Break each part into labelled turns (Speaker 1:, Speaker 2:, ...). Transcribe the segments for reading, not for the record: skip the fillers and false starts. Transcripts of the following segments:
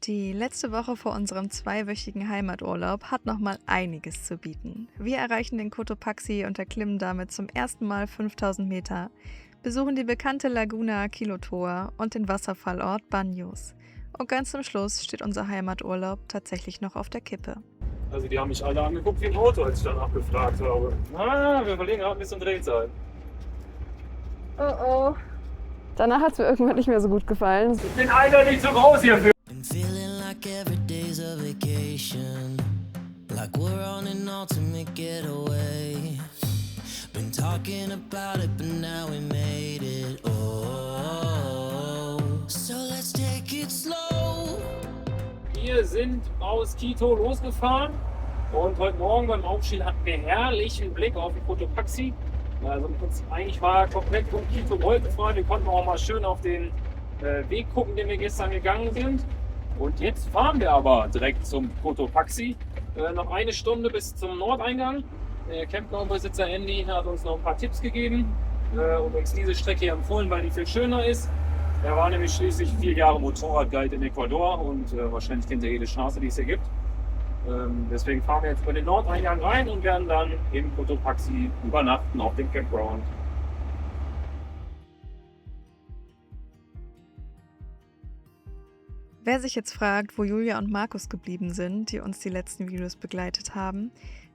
Speaker 1: Die letzte Woche vor unserem zweiwöchigen Heimaturlaub hat nochmal einiges zu bieten. Wir erreichen den Cotopaxi und erklimmen damit zum ersten Mal 5000 Meter, besuchen die bekannte Laguna Quilotoa und den Wasserfallort Baños. Und ganz zum Schluss steht unser Heimaturlaub tatsächlich noch auf der Kippe.
Speaker 2: Also die haben mich alle angeguckt wie ein Auto, als ich danach gefragt habe. Wir verlegen gerade ein bisschen Drehzeit.
Speaker 3: Oh oh. Danach hat es mir irgendwann nicht mehr so gut gefallen.
Speaker 2: Ich bin eindeutig zu groß hierfür.
Speaker 4: Been feeling like every day's a vacation, like we're on an ultimate getaway. Been talking about it, but now we made it. Oh, so let's take it slow.
Speaker 2: Wir sind aus Quito losgefahren und heute Morgen beim Aufstehen hatten wir herrlichen Blick auf den Cotopaxi. Also im Prinzip eigentlich war komplett um Quito wolkenfrei. Wir konnten auch mal schön auf den Weg gucken, den wir gestern gegangen sind. Und jetzt fahren wir aber direkt zum Cotopaxi. Noch eine Stunde bis zum Nordeingang. Der Campingbesitzer Andy hat uns noch ein paar Tipps gegeben und uns diese Strecke hier empfohlen, weil die viel schöner ist. Er war nämlich schließlich 4 Jahre Motorradguide in Ecuador und wahrscheinlich kennt er jede Straße, die es hier gibt. Deswegen fahren wir jetzt über den Nordeingang rein und werden dann im Cotopaxi übernachten auf dem Campground.
Speaker 1: Wer sich jetzt fragt, wo Julia und Markus geblieben sind, die uns die letzten Videos begleitet haben,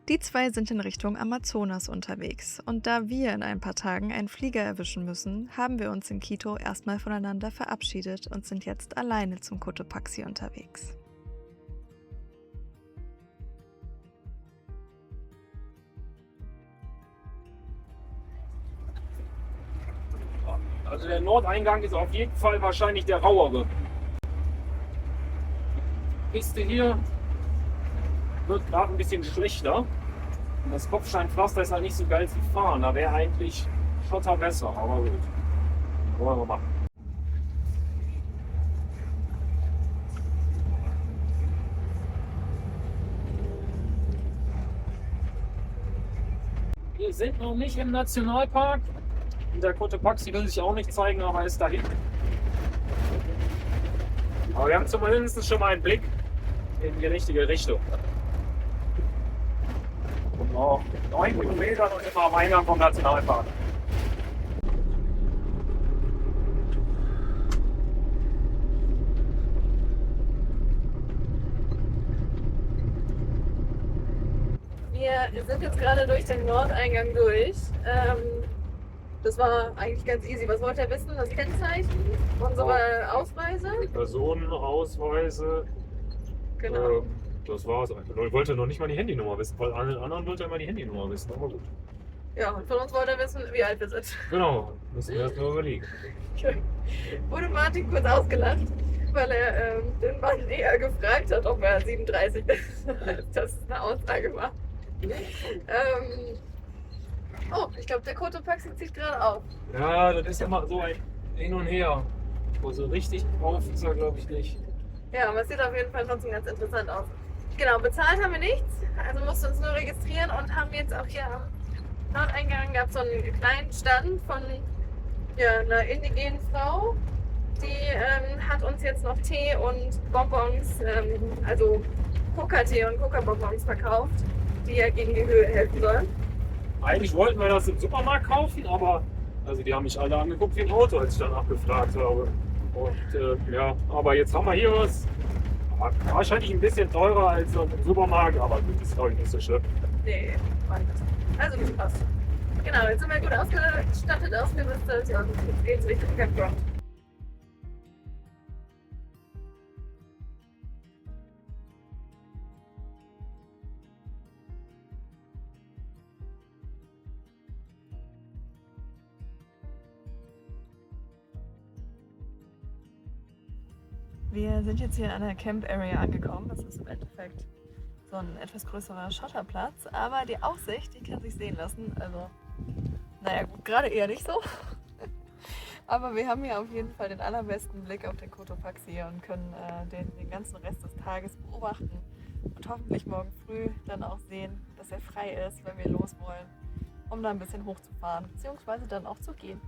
Speaker 1: die zwei sind in Richtung Amazonas unterwegs. Und da wir in ein paar Tagen einen Flieger erwischen müssen, haben wir uns in Quito erstmal voneinander verabschiedet und sind jetzt alleine zum Cotopaxi unterwegs.
Speaker 2: Also der Nordeingang ist auf jeden Fall wahrscheinlich der rauere. Die Piste hier wird gerade ein bisschen schlechter. Und das Kopfsteinpflaster ist halt nicht so geil zu fahren. Da wäre eigentlich Schotter besser, aber gut. Wollen wir machen. Wir sind noch nicht im Nationalpark. Und der Cotopaxi will sich auch nicht zeigen, aber er ist dahin. Aber wir haben zumindest schon mal einen Blick in die richtige Richtung. Und noch 9 Kilometer und immer am Eingang vom Nationalpark.
Speaker 3: Wir sind jetzt gerade durch den Nordeingang durch. Das war eigentlich ganz easy. Was wollt ihr wissen? Das Kennzeichen, unsere Ausweise.
Speaker 2: Personenausweise.
Speaker 3: Genau.
Speaker 2: Das war's eigentlich. Ich wollte noch nicht mal die Handynummer wissen, weil allen anderen wollte er mal die Handynummer wissen, aber gut.
Speaker 3: Ja, und von uns wollt ihr wissen, wie alt wir sind.
Speaker 2: Genau, müssen wir erst mal überlegen.
Speaker 3: Wurde Martin kurz ausgelacht, weil er den Mann eher gefragt hat, ob er 37 ist, als das eine Aussage war. Oh, ich glaube, der Cotopaxi zieht gerade auf.
Speaker 2: Ja, das ist immer so ein Hin und Her. Aber so richtig drauf ist er, glaube ich, nicht.
Speaker 3: Ja, aber es sieht auf jeden Fall trotzdem ganz interessant aus. Genau, bezahlt haben wir nichts, also mussten uns nur registrieren und haben jetzt auch hier am Nordeingang gab es so einen kleinen Stand von einer indigenen Frau, die hat uns jetzt noch Tee und Bonbons, also Coca-Tee und Coca-Bonbons verkauft, die ja gegen die Höhe helfen sollen.
Speaker 2: Eigentlich wollten wir das im Supermarkt kaufen, aber also die haben mich alle angeguckt wie ein Auto, als ich danach gefragt habe. Und aber jetzt haben wir hier was. Wahrscheinlich ein bisschen teurer als im Supermarkt, aber gut, ist glaube ich nicht so schlimm.
Speaker 3: Nee, also das passt. Genau, jetzt sind wir gut ausgestattet, ausgerüstet und jetzt geht's Richtung Campground.
Speaker 1: Wir sind jetzt hier in einer Camp Area angekommen. Das ist im Endeffekt so ein etwas größerer Schotterplatz, aber die Aussicht, die kann sich sehen lassen. Also, naja gut, gerade eher nicht so. Aber wir haben hier auf jeden Fall den allerbesten Blick auf den Cotopaxi und können den ganzen Rest des Tages beobachten und hoffentlich morgen früh dann auch sehen, dass er frei ist, wenn wir los wollen, um da ein bisschen hochzufahren, beziehungsweise dann auch zu gehen.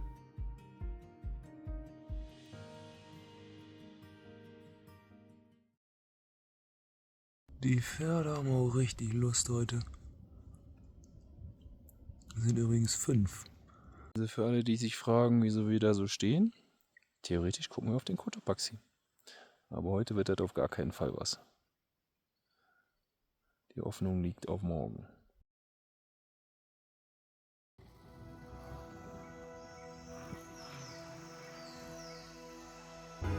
Speaker 5: Die Pferde haben auch richtig Lust heute. Es sind übrigens 5. Also für alle, die sich fragen, wieso wir da so stehen, theoretisch gucken wir auf den Cotopaxi. Aber heute wird das auf gar keinen Fall was. Die Hoffnung liegt auf morgen.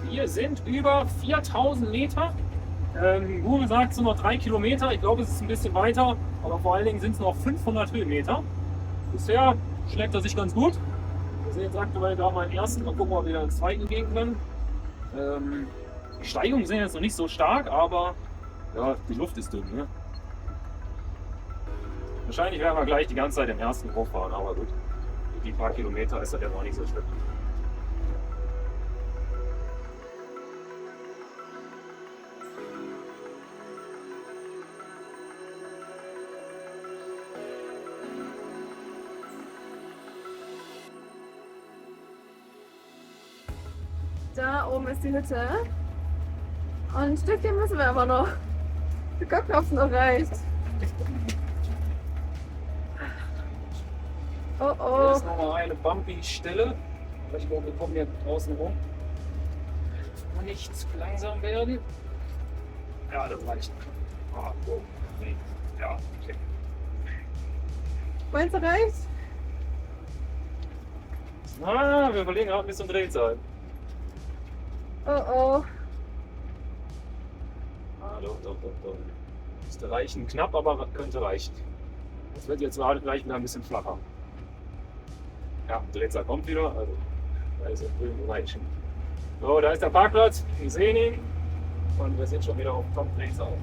Speaker 2: Wir sind über 4000 Meter. Google sagt, es sind noch 3 Kilometer. Ich glaube, es ist ein bisschen weiter, aber vor allen Dingen sind es noch 500 Höhenmeter. Bisher schlägt er sich ganz gut. Wir sind jetzt aktuell gerade mal im ersten. Mal gucken, ob wir ins zweiten gehen können. Die Steigungen sind jetzt noch nicht so stark, aber ja, die Luft ist dünn. Ne? Wahrscheinlich werden wir gleich die ganze Zeit im ersten hochfahren, aber gut. Die paar Kilometer ist das ja noch nicht so schlimm.
Speaker 3: Da oben ist die Hütte. Und ein Stückchen müssen wir aber noch. Wir gucken, ob es noch reicht. Oh
Speaker 2: Hier
Speaker 3: oh.
Speaker 2: ist nochmal eine Bumpy-Stelle. Ich glaube, wir kommen hier draußen rum. Und nicht zu langsam werden. Ja, das reicht. Ah, so. Nee. Ja, okay.
Speaker 3: Meinst du reicht?
Speaker 2: Na, wir verlegen gerade ein bisschen Drehzahl.
Speaker 3: Oh oh.
Speaker 2: Ah, doch. Müsste reichen. Knapp, aber könnte reichen. Das wird jetzt gleich wieder ein bisschen flacher. Ja, Drehzahl kommt wieder. Also, da ist er drüben reichen. So, da ist der Parkplatz. Wir sehen ihn. Und wir sind schon wieder auf Top-Drehzahl.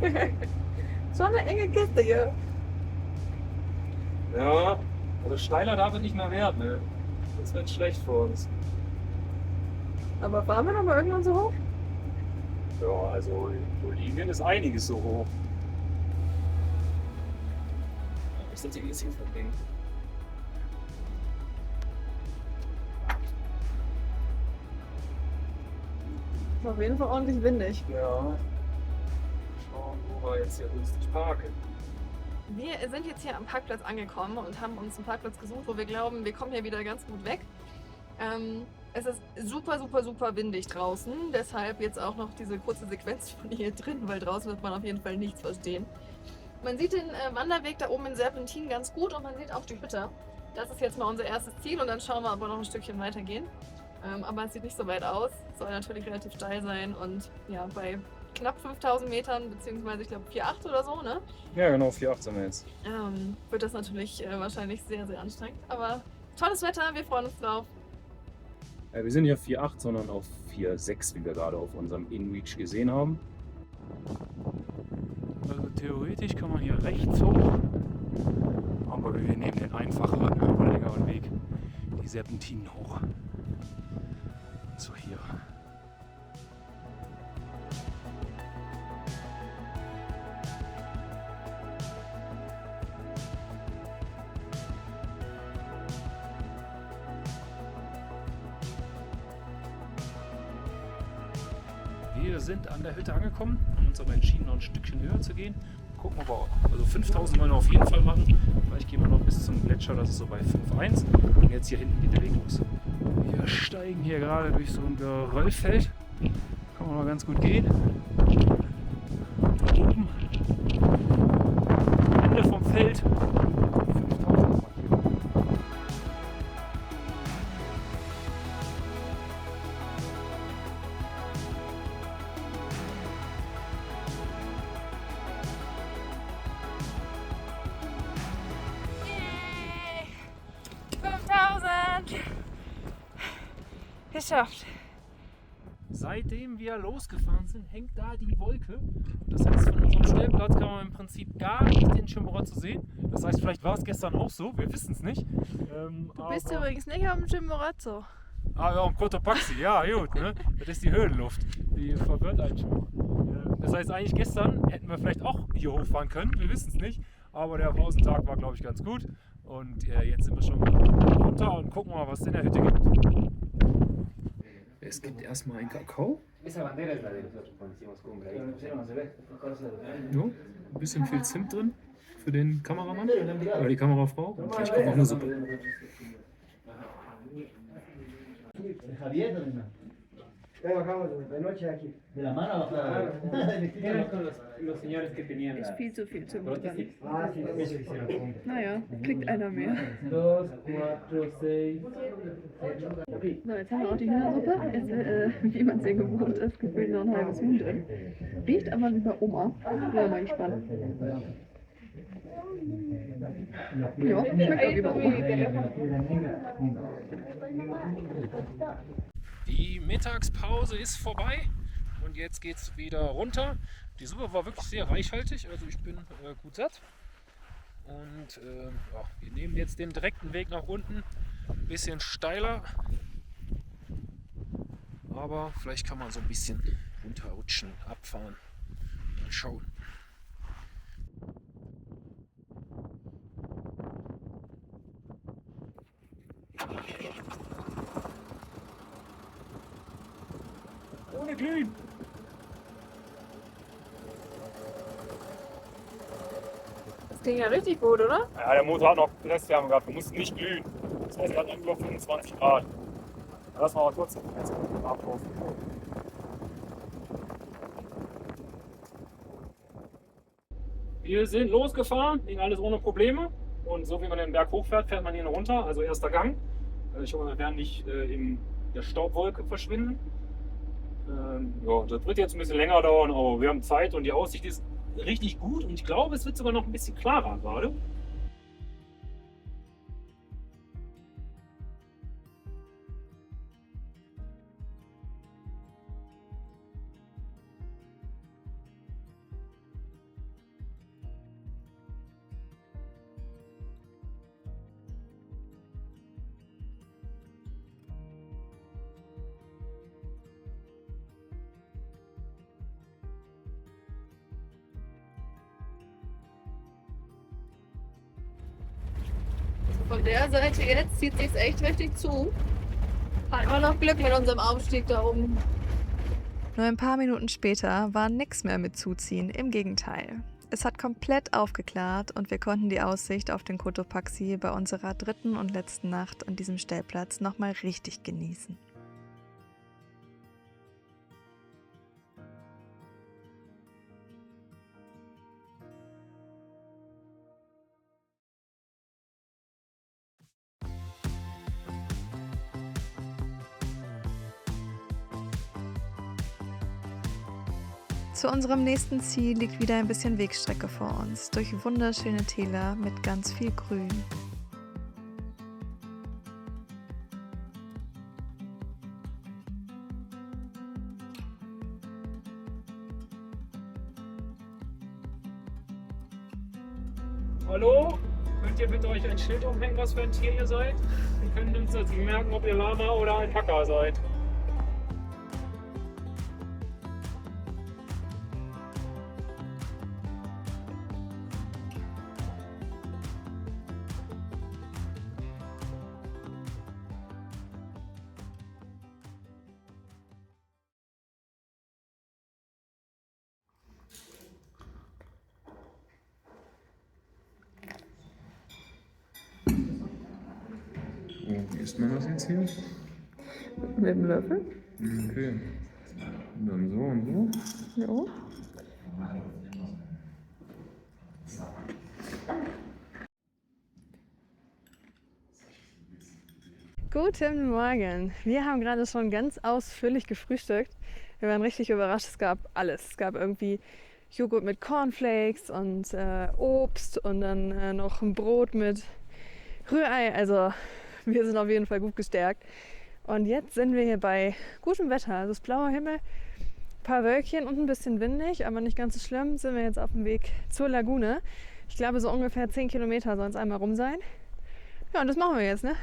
Speaker 3: Schon eine enge Kiste hier.
Speaker 2: Ja, also steiler darf es nicht mehr werden. Ne? Das wird schlecht für uns.
Speaker 3: Aber fahren wir noch mal irgendwann so hoch?
Speaker 2: Ja, also in Bolivien ist einiges so hoch. Was sind die jetzt hier von denen?
Speaker 3: Ist auf jeden Fall ordentlich windig.
Speaker 2: Ja. Schauen, wo wir jetzt hier günstig parken.
Speaker 1: Wir sind jetzt hier am Parkplatz angekommen und haben uns einen Parkplatz gesucht, wo wir glauben, wir kommen hier wieder ganz gut weg. Es ist super windig draußen, deshalb jetzt auch noch diese kurze Sequenz von hier drin, weil draußen wird man auf jeden Fall nichts verstehen. Man sieht den Wanderweg da oben in Serpentin ganz gut und man sieht auch die Hütte. Das ist jetzt mal unser erstes Ziel und dann schauen wir, ob wir noch ein Stückchen weitergehen. Aber es sieht nicht so weit aus, soll natürlich relativ steil sein und ja, bei knapp 5000 Metern, beziehungsweise ich glaube 4,8 oder so, ne?
Speaker 2: Ja, genau, 4,8 sind wir jetzt.
Speaker 1: Wird das natürlich wahrscheinlich sehr anstrengend. Aber tolles Wetter, wir freuen uns drauf.
Speaker 2: Wir sind hier 4,8, sondern auf 4,6, wie wir gerade auf unserem InReach gesehen haben.
Speaker 5: Also theoretisch kann man hier rechts hoch, aber wir nehmen den einfacheren, aber längeren Weg, die Serpentinen hoch. So hier. Wir sind an der Hütte angekommen, haben uns aber entschieden, noch ein Stückchen höher zu gehen. Gucken, ob wir, also 5000 wollen wir auf jeden Fall machen. Vielleicht gehen wir noch bis zum Gletscher, das ist so bei 5,1. Und jetzt hier hinten geht der Weg los. Wir steigen hier gerade durch so ein Geröllfeld. Kann man mal ganz gut gehen. Da oben, Ende vom Feld. 5000
Speaker 1: Geschafft.
Speaker 5: Seitdem wir losgefahren sind, hängt da die Wolke. Das heißt, von unserem Stellplatz kann man im Prinzip gar nicht den Chimborazo sehen. Das heißt, vielleicht war es gestern auch so, wir wissen es nicht.
Speaker 3: Du bist übrigens nicht auf dem Chimborazo.
Speaker 5: Ah ja, am Cotopaxi, ja gut, ne? Das ist die Höhenluft, die verwirrt einen schon. Das heißt, eigentlich gestern hätten wir vielleicht auch hier hochfahren können, wir wissen es nicht. Aber der Pausentag war, glaube ich, ganz gut. Und jetzt sind wir schon runter und gucken mal, was es in der Hütte gibt. Es gibt erstmal einen Kakao
Speaker 2: Esa bandera es la de nosotros cuando hicimos cumbre. Ahí.
Speaker 5: Ja, ein bisschen viel Zimt drin für den Kameramann oder die Kamerafrau. Und vielleicht kommt noch eine Suppe.
Speaker 6: Javier, ¿dónde está? Bajamos de noche aquí. ¿De la mano bajada?
Speaker 2: Con los señores que tenían
Speaker 1: Ist viel zu viel Zimt drin.
Speaker 6: Ah, sí, ellos hicieron cumbre.
Speaker 1: Naja, kriegt einer mehr.
Speaker 2: 2, 4, 6.
Speaker 1: So, jetzt haben wir auch die Hühnersuppe. Ist, wie man sie gewohnt ist, gefühlt nur ein halbes Huhn drin. Riecht aber wie bei Oma. Bin mal gespannt. Ja, schmeckt auch wie bei Oma.
Speaker 5: Die Mittagspause ist vorbei und jetzt geht es wieder runter. Die Suppe war wirklich sehr reichhaltig, also ich bin gut satt. Und ja, wir nehmen jetzt den direkten Weg nach unten, ein bisschen steiler, aber vielleicht kann man so ein bisschen runterrutschen, abfahren. Mal schauen. Ohne Glühen!
Speaker 1: Das klingt ja richtig gut, oder?
Speaker 2: Ja, der Motor hat noch Restwärme gehabt, wir mussten nicht glühen. Das heißt, er hat nur 25 Grad. Das war aber trotzdem jetzt Abruf. Wir sind losgefahren, ging alles ohne Probleme. Und so wie man den Berg hochfährt, fährt man hier runter, also erster Gang. Ich hoffe, wir werden nicht in der Staubwolke verschwinden. Ja, das wird jetzt ein bisschen länger dauern, aber wir haben Zeit und die Aussicht ist richtig gut und ich glaube, es wird sogar noch ein bisschen klarer gerade.
Speaker 3: Von der Seite jetzt zieht sich's echt richtig zu. Hatten wir noch Glück mit unserem Aufstieg da oben.
Speaker 1: Nur ein paar Minuten später war nix mehr mit Zuziehen, im Gegenteil. Es hat komplett aufgeklärt und wir konnten die Aussicht auf den Cotopaxi bei unserer dritten und letzten Nacht an diesem Stellplatz nochmal richtig genießen. Zu unserem nächsten Ziel liegt wieder ein bisschen Wegstrecke vor uns, durch wunderschöne Täler mit ganz viel Grün.
Speaker 2: Hallo? Könnt ihr bitte euch ein Schild umhängen, was für ein Tier ihr seid? Wir können uns jetzt merken, ob ihr Lama oder Alpaka seid.
Speaker 5: Wie isst man das jetzt hier?
Speaker 1: Mit dem Löffel?
Speaker 5: Okay. Und dann so und so.
Speaker 1: Ja. Guten Morgen. Wir haben gerade schon ganz ausführlich gefrühstückt. Wir waren richtig überrascht. Es gab alles. Es gab irgendwie Joghurt mit Cornflakes und Obst und dann noch ein Brot mit Rührei. Also wir sind auf jeden Fall gut gestärkt. Und jetzt sind wir hier bei gutem Wetter. Also es ist blauer Himmel, ein paar Wölkchen und ein bisschen windig, aber nicht ganz so schlimm. Sind wir jetzt auf dem Weg zur Lagune. Ich glaube, so ungefähr 10 Kilometer soll es einmal rum sein. Ja, und das machen wir jetzt, ne?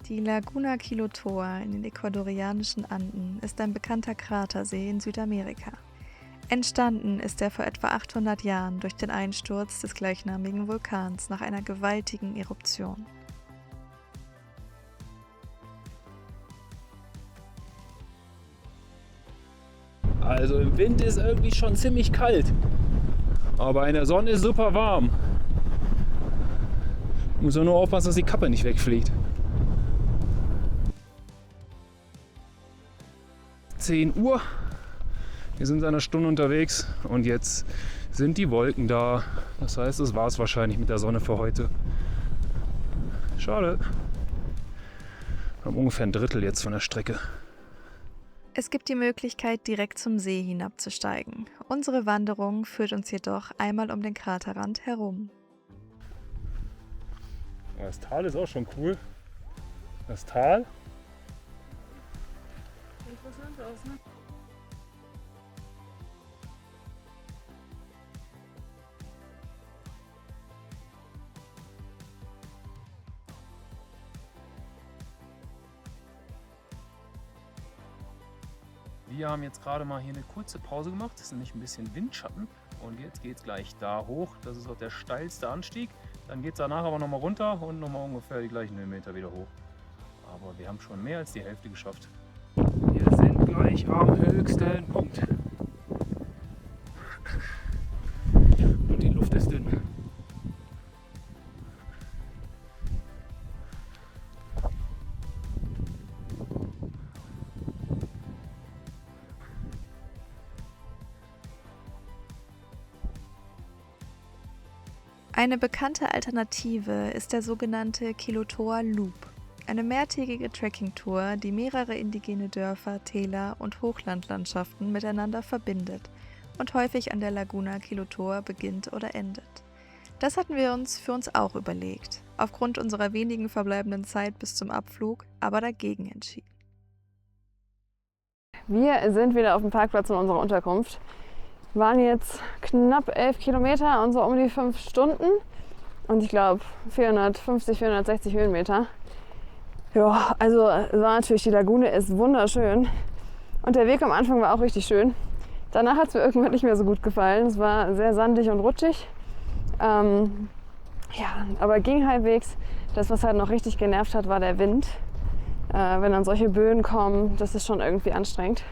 Speaker 1: Die Laguna Quilotoa in den ecuadorianischen Anden ist ein bekannter Kratersee in Südamerika. Entstanden ist er vor etwa 800 Jahren durch den Einsturz des gleichnamigen Vulkans nach einer gewaltigen Eruption.
Speaker 5: Also im Wind ist irgendwie schon ziemlich kalt. Aber in der Sonne ist super warm. Muss man nur aufpassen, dass die Kappe nicht wegfliegt. 10 Uhr. Wir sind seit einer Stunde unterwegs und jetzt sind die Wolken da. Das heißt, das war es wahrscheinlich mit der Sonne für heute. Schade. Wir haben ungefähr ein Drittel jetzt von der Strecke.
Speaker 1: Es gibt die Möglichkeit, direkt zum See hinabzusteigen. Unsere Wanderung führt uns jedoch einmal um den Kraterrand herum.
Speaker 5: Das Tal ist auch schon cool. Das Tal.
Speaker 3: Interessant aus, ne?
Speaker 5: Wir haben jetzt gerade mal hier eine kurze Pause gemacht. Es ist nämlich ein bisschen Windschatten. Und jetzt geht es gleich da hoch. Das ist auch der steilste Anstieg. Dann geht es danach aber nochmal runter und nochmal ungefähr die gleichen Höhenmeter wieder hoch. Aber wir haben schon mehr als die Hälfte geschafft. Wir sind gleich am höchsten Punkt. Und die Luft ist dünn.
Speaker 1: Eine bekannte Alternative ist der sogenannte Kilotoa Loop, eine mehrtägige Trekkingtour, die mehrere indigene Dörfer, Täler und Hochlandlandschaften miteinander verbindet und häufig an der Laguna Kilotoa beginnt oder endet. Das hatten wir uns für uns auch überlegt, aufgrund unserer wenigen verbleibenden Zeit bis zum Abflug, aber dagegen entschieden.
Speaker 3: Wir sind wieder auf dem Parkplatz in unserer Unterkunft. Waren jetzt knapp 11 Kilometer und so um die 5 Stunden. Und ich glaube 450, 460 Höhenmeter. Ja, also es war natürlich, die Lagune ist wunderschön. Und der Weg am Anfang war auch richtig schön. Danach hat es mir irgendwann nicht mehr so gut gefallen. Es war sehr sandig und rutschig. Ja, aber ging halbwegs. Das, was halt noch richtig genervt hat, war der Wind. Wenn dann solche Böen kommen, das ist schon irgendwie anstrengend.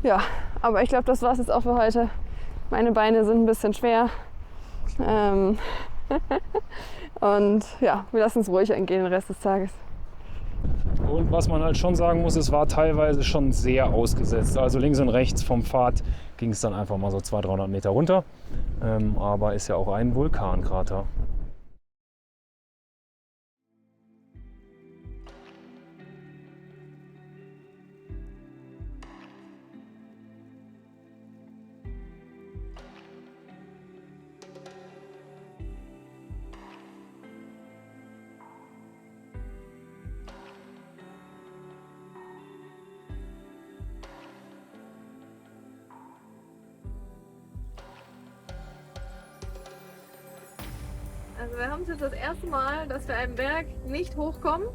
Speaker 3: Ja, aber ich glaube, das war es jetzt auch für heute. Meine Beine sind ein bisschen schwer. Und ja, wir lassen es ruhig angehen den Rest des Tages.
Speaker 5: Und was man halt schon sagen muss, es war teilweise schon sehr ausgesetzt. Also links und rechts vom Pfad ging es dann einfach mal so 200-300 Meter runter. Aber ist ja auch ein Vulkankrater.
Speaker 3: Also wir haben es jetzt das erste Mal, dass wir einen Berg nicht hochkommen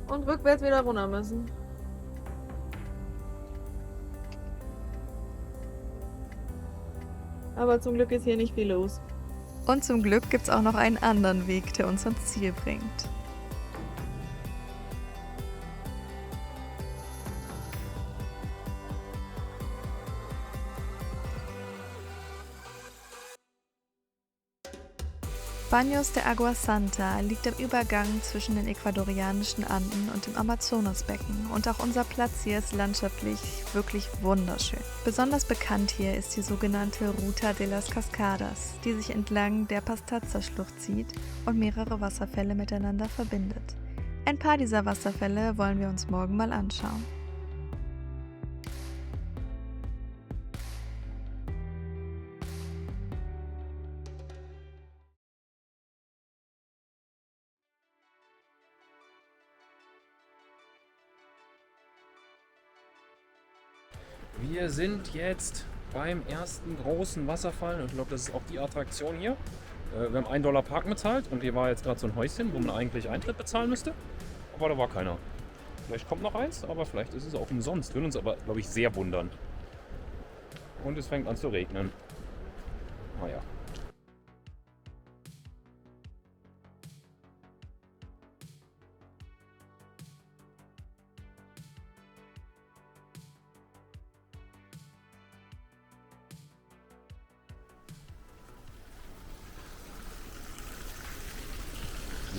Speaker 3: und rückwärts wieder runter müssen. Aber zum Glück ist hier nicht viel los.
Speaker 1: Und zum Glück gibt es auch noch einen anderen Weg, der uns ans Ziel bringt. Baños de Agua Santa liegt am Übergang zwischen den ecuadorianischen Anden und dem Amazonasbecken und auch unser Platz hier ist landschaftlich wirklich wunderschön. Besonders bekannt hier ist die sogenannte Ruta de las Cascadas, die sich entlang der Pastaza-Schlucht zieht und mehrere Wasserfälle miteinander verbindet. Ein paar dieser Wasserfälle wollen wir uns morgen mal anschauen.
Speaker 5: Wir sind jetzt beim ersten großen Wasserfall. Ich glaube, das ist auch die Attraktion hier. Wir haben $1 Parken bezahlt und hier war jetzt gerade so ein Häuschen, wo man eigentlich Eintritt bezahlen müsste. Aber da war keiner. Vielleicht kommt noch eins, aber vielleicht ist es auch umsonst. Würde uns aber, glaube ich, sehr wundern. Und es fängt an zu regnen. Naja.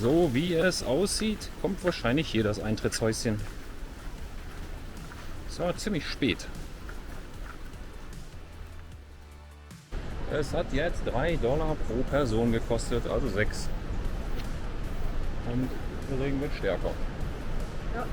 Speaker 5: So wie es aussieht, kommt wahrscheinlich hier das Eintrittshäuschen. Es war ziemlich spät. Es hat jetzt $3 pro Person gekostet, also 6. Und der Regen wird stärker.
Speaker 1: Ja.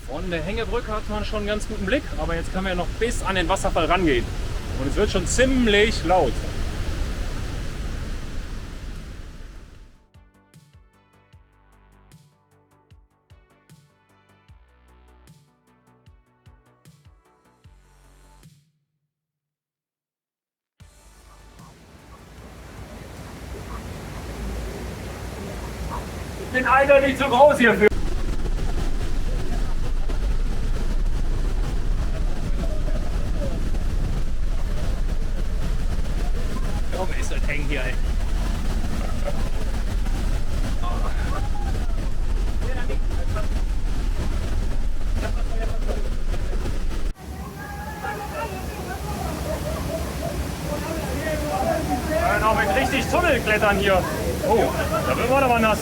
Speaker 5: Von der Hängebrücke hat man schon einen ganz guten Blick, aber jetzt kann man ja noch bis an den Wasserfall rangehen. Und es wird schon ziemlich laut.
Speaker 2: Ich bin eindeutig zu groß hierfür.
Speaker 5: Junge, ist das eng hier, ey.
Speaker 2: Noch mit richtig Tunnelklettern hier. Oh, da wird man aber nass.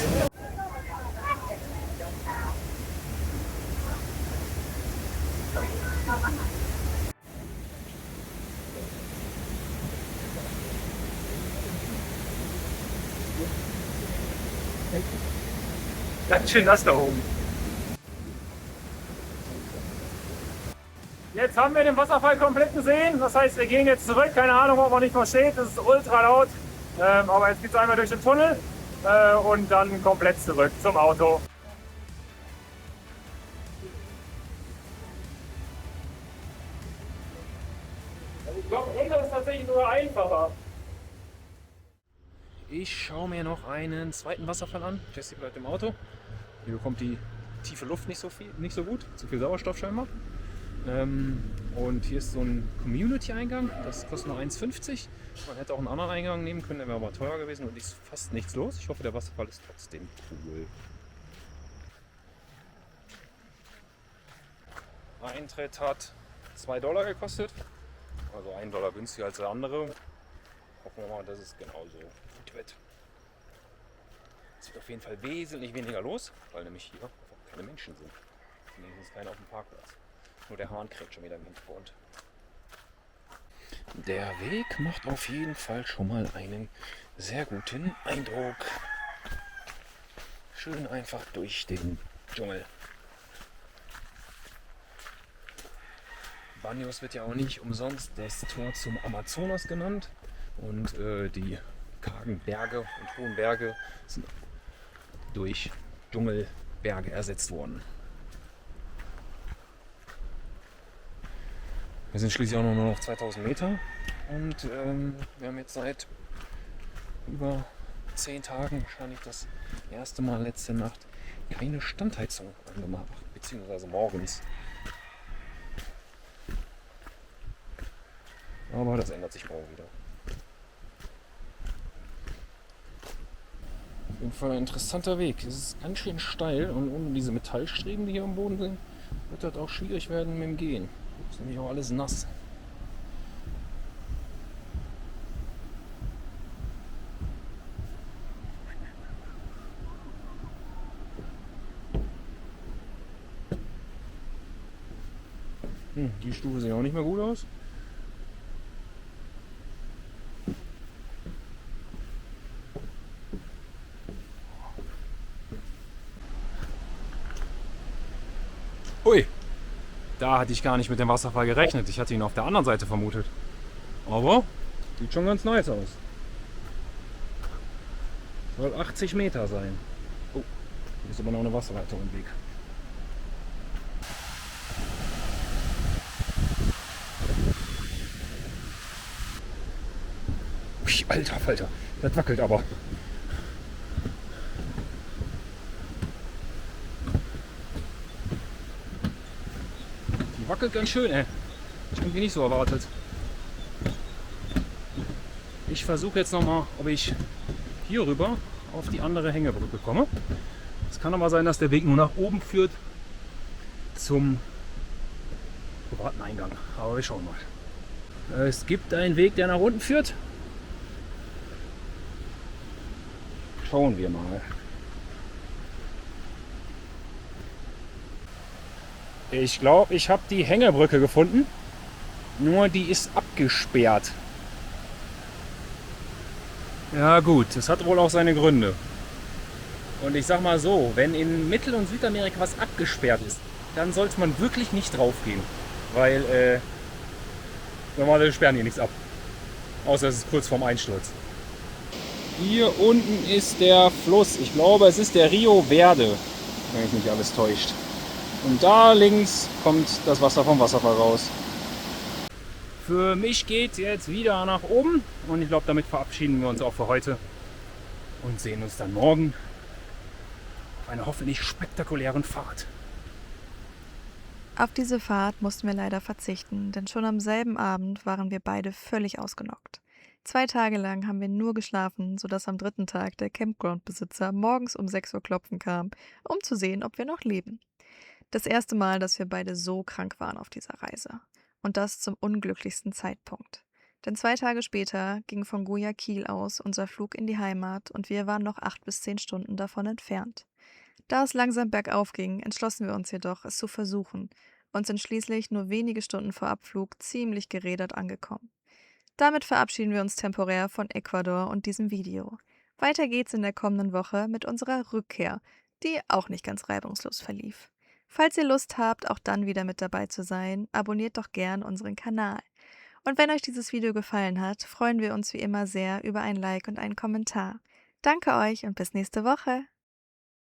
Speaker 2: Ganz schön nass da oben. Jetzt haben wir den Wasserfall komplett gesehen. Das heißt, wir gehen jetzt zurück. Keine Ahnung, ob man nicht versteht. Das ist ultra laut. Aber jetzt geht es einmal durch den Tunnel und dann komplett zurück zum Auto. Ich glaube, runter ist tatsächlich sogar einfacher.
Speaker 5: Ich schaue mir noch einen zweiten Wasserfall an. Jesse bleibt im Auto. Hier bekommt die tiefe Luft nicht so gut. Zu viel Sauerstoff scheinbar. Und hier ist so ein Community-Eingang. Das kostet nur 1,50. Man hätte auch einen anderen Eingang nehmen können, der wäre aber teuer gewesen und ist fast nichts los. Ich hoffe, der Wasserfall ist trotzdem cool. Eintritt hat $2 gekostet. Also $1 günstiger als der andere. Hoffen wir mal, dass es genauso gut wird. Es wird auf jeden Fall wesentlich weniger los, weil nämlich hier keine Menschen sind. Wenigstens keiner auf dem Parkplatz. Nur der Hahn kriegt schon wieder im Hintergrund. Der Weg macht auf jeden Fall schon mal einen sehr guten Eindruck. Schön einfach durch den Dschungel. Banyos wird ja auch nicht umsonst das Tor zum Amazonas genannt. Und die kargen Berge und hohen Berge sind durch Dschungelberge ersetzt worden. Wir sind schließlich auch nur noch 2000 Meter und wir haben jetzt seit über 10 Tagen wahrscheinlich das erste Mal letzte Nacht keine Standheizung angemacht, beziehungsweise morgens. Aber das ändert sich morgen wieder. Auf jeden Fall ein interessanter Weg. Es ist ganz schön steil und ohne diese Metallstreben, die hier am Boden sind, wird das auch schwierig werden mit dem Gehen. Ist nämlich auch alles nass. Die Stufe sieht auch nicht mehr gut aus. Ui, da hatte ich gar nicht mit dem Wasserfall gerechnet. Ich hatte ihn auf der anderen Seite vermutet. Aber sieht schon ganz nice aus. Soll 80 Meter sein. Oh, hier ist aber noch eine Wasserleitung im Weg. Ui, alter Falter, das wackelt aber. Wackelt ganz schön, ey. Ich habe irgendwie nicht so erwartet. Ich versuche jetzt nochmal, ob ich hier rüber auf die andere Hängebrücke komme. Es kann aber sein, dass der Weg nur nach oben führt zum privaten Eingang. Aber wir schauen mal. Es gibt einen Weg, der nach unten führt. Schauen wir mal. Ich glaube, ich habe die Hängebrücke gefunden. Nur die ist abgesperrt. Ja gut, das hat wohl auch seine Gründe. Und ich sag mal so, wenn in Mittel- und Südamerika was abgesperrt ist, dann sollte man wirklich nicht drauf gehen. Weil normalerweise sperren die nichts ab. Außer es ist kurz vorm Einsturz. Hier unten ist der Fluss. Ich glaube, es ist der Rio Verde, wenn mich nicht alles täuscht. Und da links kommt das Wasser vom Wasserfall raus. Für mich geht es jetzt wieder nach oben. Und ich glaube, damit verabschieden wir uns auch für heute. Und sehen uns dann morgen auf einer hoffentlich spektakulären Fahrt.
Speaker 1: Auf diese Fahrt mussten wir leider verzichten, denn schon am selben Abend waren wir beide völlig ausgenockt. 2 Tage lang haben wir nur geschlafen, sodass am 3. Tag der Campground-Besitzer morgens um 6 Uhr klopfen kam, um zu sehen, ob wir noch leben. Das erste Mal, dass wir beide so krank waren auf dieser Reise. Und das zum unglücklichsten Zeitpunkt. Denn 2 Tage später ging von Guayaquil aus unser Flug in die Heimat und wir waren noch 8 bis 10 Stunden davon entfernt. Da es langsam bergauf ging, entschlossen wir uns jedoch, es zu versuchen und sind schließlich nur wenige Stunden vor Abflug ziemlich gerädert angekommen. Damit verabschieden wir uns temporär von Ecuador und diesem Video. Weiter geht's in der kommenden Woche mit unserer Rückkehr, die auch nicht ganz reibungslos verlief. Falls ihr Lust habt, auch dann wieder mit dabei zu sein, abonniert doch gern unseren Kanal. Und wenn euch dieses Video gefallen hat, freuen wir uns wie immer sehr über ein Like und einen Kommentar. Danke euch und bis nächste Woche!